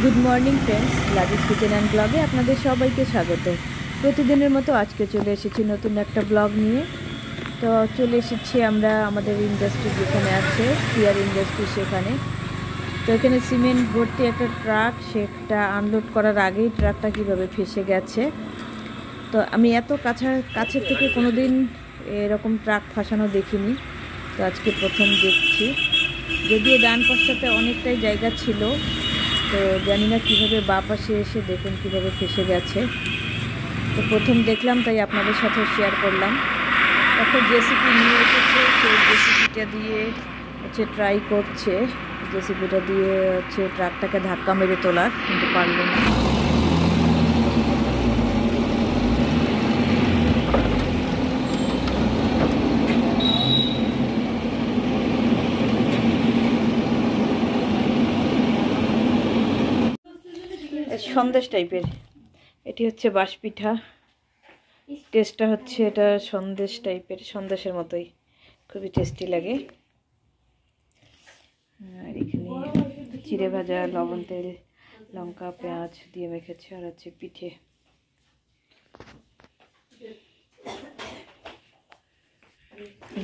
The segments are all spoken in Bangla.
Good morning friends, Lazeez kitchen and ব্লগে আপনাদের সবাইকে স্বাগত। প্রতিদিনের মতো আজকে চলে এসেছি নতুন একটা ব্লগ নিয়ে। তো চলে এসেছি আমরা আমাদের ইন্ডাস্ট্রি যেখানে আছে পিয়ার ইন্ডাস্ট্রি, সেখানে। তো এখানে সিমেন্ট ভর্তি একটা ট্রাক, সেটা আনলোড করার আগেই ট্রাকটা কীভাবে ফেসে গেছে। তো আমি এত কাছের থেকে কোনো দিন এরকম ট্রাক ফাঁসানো দেখিনি, তো আজকে প্রথম দেখছি। যদিও ডান পাশটাতে অনেকটাই জায়গা ছিল, তো জানি না কীভাবে বাঁ পাশে এসে দেখুন কীভাবে ফেসে গেছে। তো প্রথম দেখলাম, তাই আপনাদের সাথে শেয়ার করলাম। একটা জেসিপি নিয়ে এসেছে, সেই জেসিপিটা দিয়ে ট্রাই করছে, জেসিপিটা দিয়ে ট্রাকটাকে ধাক্কা মেরে তোলার, কিন্তু পারল না। সন্দেশ টাইপের, এটি হচ্ছে বাঁশপিঠা। টেস্টটা হচ্ছে এটা সন্দেশ টাইপের, সন্দেশের মতোই, খুবই টেস্টি লাগে। আর এখানে চিড়ে ভাজা, লবণ, তেল, লঙ্কা, পেঁয়াজ দিয়ে মেখেছে, আর হচ্ছে পিঠে।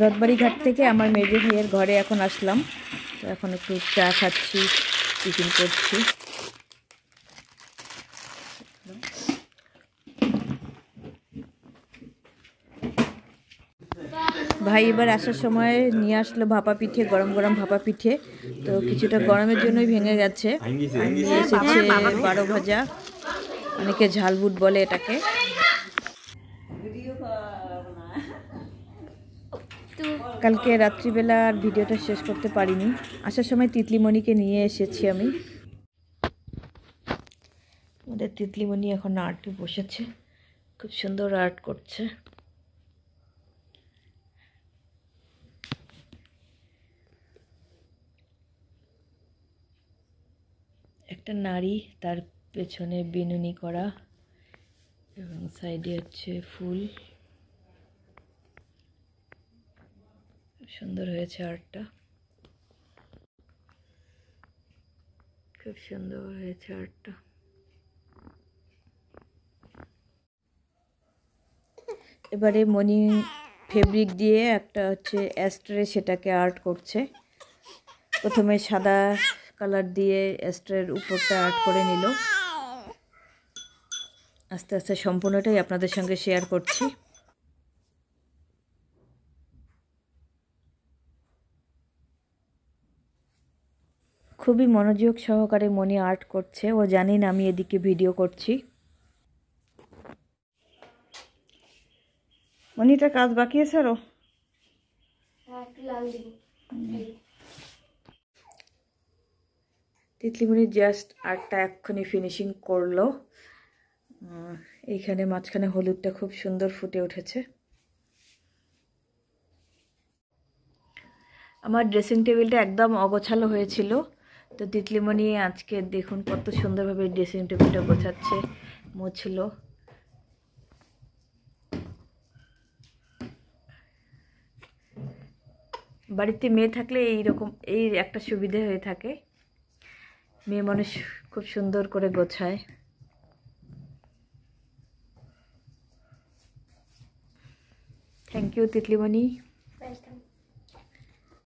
রথবাড়ি ঘাট থেকে আমার মেজো ভাইয়ের ঘরে এখন আসলাম। তো এখন একটু চা খাচ্ছি, টিফিন করছি। ভাই এবার আসার সময় নিয়ে আসলো ভাপা পিঠে, গরম গরম ভাপা পিঠে। তো কিছুটা গরমের জন্যই ভেঙে গেছে। নিয়ে এসেছে 12 ভাজা, অনেকে ঝালবুট বলে এটাকে। কালকে রাত্রিবেলা আর ভিডিওটা শেষ করতে পারিনি। আসার সময় তিতলিমণিকে নিয়ে এসেছি আমি। আমাদের তিতলিমণি এখন আর্টে বসেছে, খুব সুন্দর আর্ট করছে। একটা নারী, তার পেছনে বিনুনি করা, এবং সাইডে হচ্ছে ফুল। সুন্দর হয়েছে আর্টটা, খুব সুন্দর হয়েছে আর্টটা। এবারে মণি ফেব্রিক দিয়ে একটা হচ্ছে অ্যাস্ট্রে, সেটাকে আর্ট করছে। প্রথমে সাদা কালার দিয়ে অ্যাস্ট্রের উপরটা আর্ট করে নিল। আস্তে আস্তে সম্পূর্ণটাই আপনাদের সঙ্গে শেয়ার করছি। খুবই মনোযোগ সহকারে মনি আর্ট করছে, ও জানি না আমি এদিকে ভিডিও করছি। মনিটা কাজ বাকি আছে আরো? তিতলিমণি জাস্ট আর্টটা এক্ষুনি ফিনিশিং করলো। এইখানে মাঝখানে হলুদটা খুব সুন্দর ফুটে উঠেছে। আমার ড্রেসিং টেবিলটা একদম অগোছালো হয়েছিল, তো তিতলিমণি আজকে দেখুন কত সুন্দরভাবে ড্রেসিং টেবিলটা গোছাচ্ছে, মুছলো। বাড়িতে মেয়ে থাকলে এই একটা সুবিধা হয়ে থাকে, মেয়ে মানুষ খুব সুন্দর করে গোছায়। Thank you তিতলিমণি।